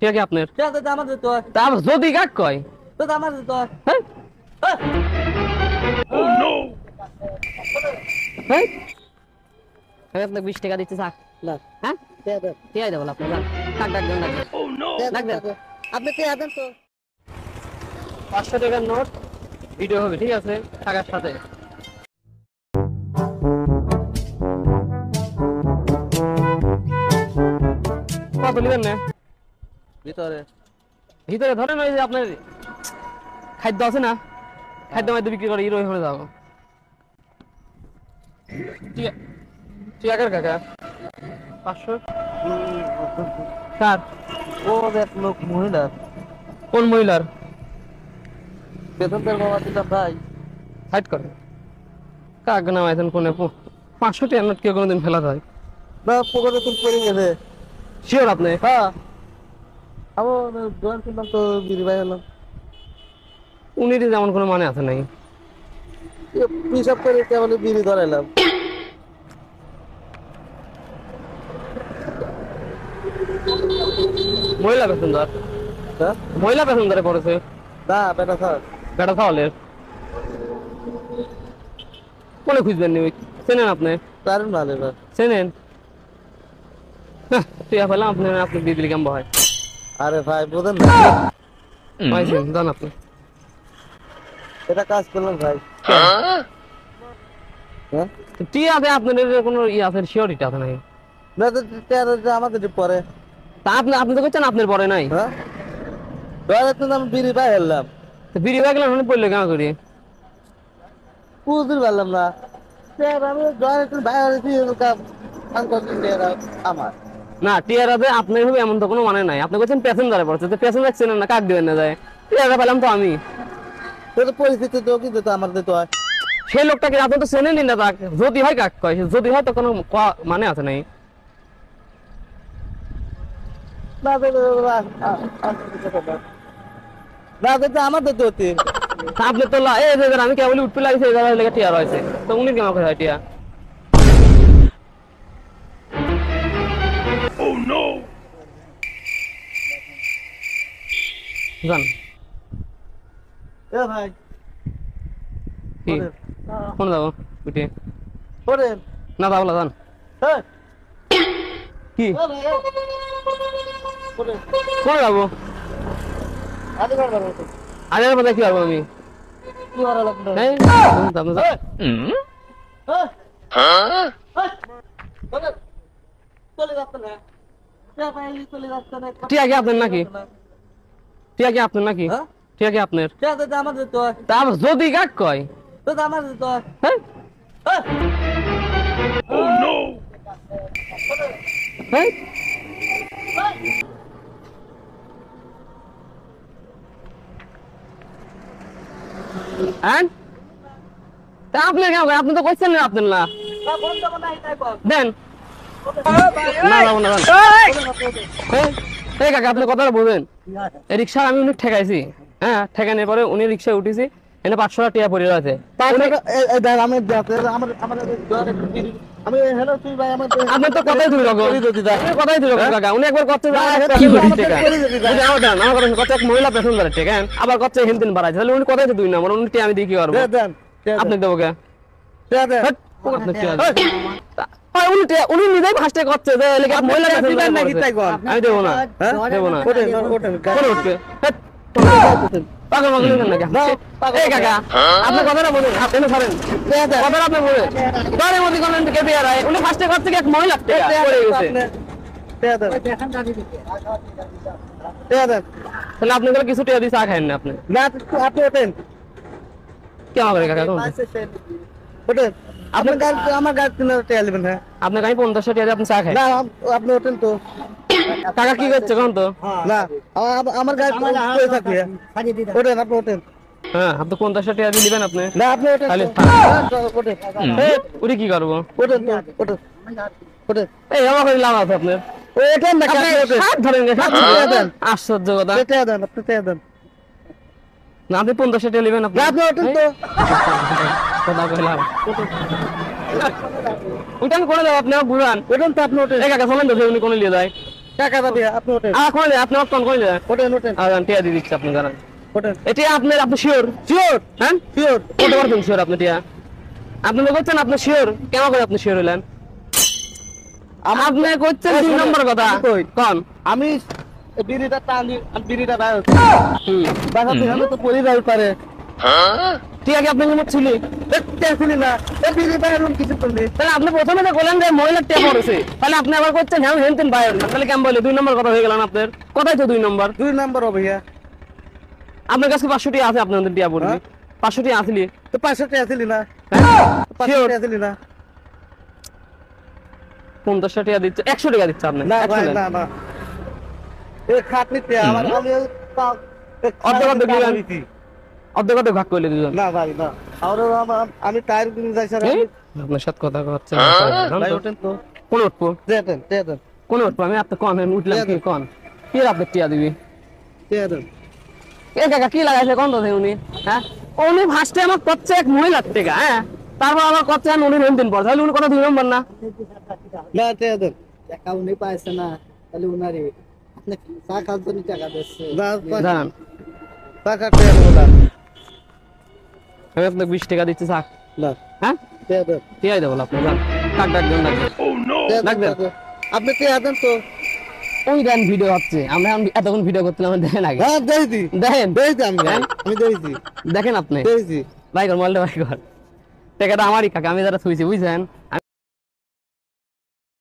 ঠিক আছে আপনার টিয়া তো আমার দিতে হয়। তা যদি কাক কয় তো আমার দিতে হয়। হ্যাঁ হ্যাঁ আমি আপনাকে 20 টাকা দিচ্ছি থাক না হ্যাঁ টিয়া দেন। ঠিক আছে বল আপনি যান কাক ডাক দেন ডাক দেন ডাক দেন আপনি টিয়া দেন তো। 500 টাকার নোট ভিডিও হবে ঠিক আছে টাকার সাথে কত নেবেন না ভিতরে ভিতরে ধরেন ওই যে আপনার খাদ্য আছে না খাদ্য মাদ্য বিক্রি করে হিরো হয়ে যাবো ঠিক আছে কাকা 500 কার ও এক লোক মহিলা কোন মহিলার বেতনদার বাবা দিলাম ভাই। হাইট করে কাক নামাইছেন কোনে 500 টাকার নোট কেউ কোনোদিন ফেলা যায় না পকেটে তুমি পড়ে গেছে। শিওর আপনি হ্যাঁ আমার দোকান কিনলাম তো বিড়ি ভাই হলাম। উনি যেমন কোনো মানে আছে নাই হিসাব করে কেমন বিড়ি ধরাইলাম। মহিলা প্যাসেঞ্জার হ্যাঁ মহিলা প্যাসেঞ্জারে পড়েছে না বেটা স্যার বেটা খাওয়ালের কোনে খুঁজবেন নি চেনেন আপনি দারুণ ভালো এবার। চেনেন তুই পেলাম আপনি আপনি দিয়ে দিলি কেমন হয় আরে ভাই বোঝেন না পাইছেন জান আপনি এটা কাজ করলাম ভাই। হ্যাঁ টিয়া আছে আপনার কোনো ইয়ে আছে শিওরিটি আছে নাই না তো টিয়া আমাকে যে পরে। তা আপনি আপনি তো করছেন আপনার পরে নাই হ্যাঁ দোকানে তো আমি বিড়ি ভাই হলাম। তো বিড়ি ব্যাগ গেলাম পড়লে কেন করি বুঝতে পারলাম না আমি দোকানে তো ভাই হয়েছি আমার না টিয়ার আছে আপনার হবে এমন তো কোনো মানে নাই আপনি করছেন প্যাসেঞ্জারে পড়ছে তো প্যাসেঞ্জার চেনেন না কাক দিবেন না যায় টিয়ারা পেলাম তো আমি তো পরিস্থিতি তো কিন্তু আমার দিতে হয়। সেই লোকটাকে আপনি তো চেনেনই না তাকে যদি হয় কাক কয় যদি হয় তো কোনো মানে আছে নাই না তো আমার দিতে হচ্ছে। তা আপনি তো এই যে আমি কেবল উঠতে লাগছে এই জায়গায় লেগে টিয়ার হয়েছে তো উনি কেমন হয় টিয়া জান এ ভাই কি কোন যাবো উঠে ওরেন না যাবো না জান হ্যাঁ কি ও ভাই ওরেন কোন যাবো আদি কর বলো আগের কথা কি পারবো আমি কি করা লাগবে হ্যাঁ আপনি যান। হ্যাঁ ওরেন চলে যাচ্ছে না যা ভাই চলে যাচ্ছে না টিয়া কি আপনার নাকি টিয়া কি আপনার নাকি হ্যাঁ টিয়া কি আপনার যা তো আমার দিতে হয়। তা যদি কাক কয় তো আমার দিতে হয়। হ্যাঁ হ্যাঁ তা আপনি কেন আপনি তো করছেন না আপনার না দেন না যাবো না যান। এই কাকা আপনি কথাটা বলবেন এই রিক্সা আমি উনি ঠেকাইছি হ্যাঁ ঠেকানোর পরে উনি রিক্সায় উঠেছি এনে 500 টাকা টিয়া পড়ে আছে আপনি তো কথাই ধরে রাখো কথাই ধরে রাখো কাকা উনি একবার করছে আমার কথা এক মহিলা প্যাসেঞ্জারের ঠিক হ্যাঁ আবার করছে হিন্দিন বাড়াইছে তাহলে উনি কথাই 2 নম্বর উনি টিয়া আমি দিয়ে কি করবো আপনি দেবো কে উনি নিজেই ফার্স্টে করছে যে মহিলা আমি দেবো না দেবো না কোন উঠবে পাগল পাগল নাকি এই কাকা আপনি কথাটা বলুন আপনি ছাড়েন কথাটা আপনি বলেন দরের মধ্যে কোন কে দিয়ে রায় উনি ফার্স্টে করছে কি এক মহিলা পড়ে গেছে তাহলে আপনি গুলো কিছু টিয়া দিয়ে চা খাইন না আপনি আপনি ওঠেন কেমন করে কাকা ওঠেন আপনার গাড়ি আমার গাড়ি টেয়া নেবেন। হ্যাঁ আপনার গাড়ি 50 টাকা দিয়ে আপনি চা খাই না আপনি ওঠেন তো কাকা কি করছে কোন তো না আমার গাড়ি থাকবে ওঠেন আপনি ওঠেন হ্যাঁ আপনি 50 টাকা দিয়ে দিবেন আপনি না আপনি ওঠেন তাহলে ওঠেন উনি কি করবো ওঠেন তো ওঠেন ওঠেন এই আমার করে লাভ আছে আপনার ওঠেন না সাত ধরেন আশ্চর্য কথা টেয়া দেন আপনি টেয়া দেন না আপনি 50 টাকা নেবেন আপনি আপনি ওঠেন তো কথা কইলাম উঠান করে দাও আপনি বুঝান ওঠেন তো আপনি ওঠেন এই কাকা চলেন তো উনি কোনে নিয়ে যায় টাকা দাবি আপনি ওঠেন কইলে আপনি অপশন কইলে ওঠেন ওঠেন আগান টিয়া দিয়ে দিচ্ছি আপনি জানেন ওঠেন এটা আপনার আপনি শিওর শিওর হ্যাঁ শিওর কত পারবেন শিওর আপনি টিয়া আপনি তো করছেন আপনি শিওর কেন করে আপনি শিওর হলেন আপনি করছেন দুই নম্বর কথা কই? কোন আমি বিড়িটা টানি আর বিড়িটা বাইর হচ্ছে হুম বাসাতে হলে তো পরি যাই পারে টিয়া কি আপনি কোনো ছিলি দেখছিলি না এই বিড়ি বাইর হল কিছু করলি তাহলে আপনি প্রথমে তো বলেন যে মহিলার টিয়া পড়েছে তাহলে আপনি আবার করছেন হ্যাঁ হেনতেন বাইর না তাহলে কেমন বলে দুই নম্বর কথা হয়ে গেল না আপনার কথাই তো দুই নম্বর 2 নাম্বার হবে ভাইয়া আপনার কাছে 500 টিয়া আছে আপনাদের টিয়া পড়বে হ্যাঁ? 500 টিয়া আসলি তো 500 টাকা ছিলি না হ্যাঁ 500 টাকা ছিলি না 50 টাকা দিচ্ছে 100 টাকা দিচ্ছে আপনি না 100 ভাই দেন। না না এই খাটনিতে আমার আমি অর্ধেক অর্ধেক দিবেন। দিছি। অর্ধেক অর্ধেক ভাগ করলে দুজন না ভাই না আর আমি টায়ার কিনে যাই স্যার আপনার সাথে কথা হচ্ছে ভাই ওঠেন তো কোন উঠবো দেন দেন কোন উঠবো আমি আপনার কন আমি উঠলাম কি কন কি আপনার টিয়া দিবি দেন এ কাকা কি লাগাইছে কোন কথা উনি হ্যাঁ উনি ফার্স্টে আমার করছে এক মহিলার থেকে হ্যাঁ তারপর আমার করছে উনি দিন পর তাহলে উনি কথা দুই নম্বর না না দেন টাকা উনি পাইছে না তাহলে উনারে আপনি চা খাওয়ার জন্য টাকা দিচ্ছে জানান টাকা টেন বলা আমি আপনাকে 20 টাকা দিচ্ছি থাক না হ্যাঁ দেন টিয়াই দেবো আপনার যান কাক ডাক দেন ডাক দেন। আপনি কে আছেন তো ওই দেন ভিডিও হচ্ছে আমরা এখন এতক্ষণ ভিডিও করছিলাম দেখেন আগে হ্যাঁ দেইছি দেখেন দেইছি আমি দেইছি দেখেন আপনি দেইছি ভাই কর মোবাইলটা ভাই কর টাকাটা আমারই কাকা আমি যারা থুইছি বুঝছেন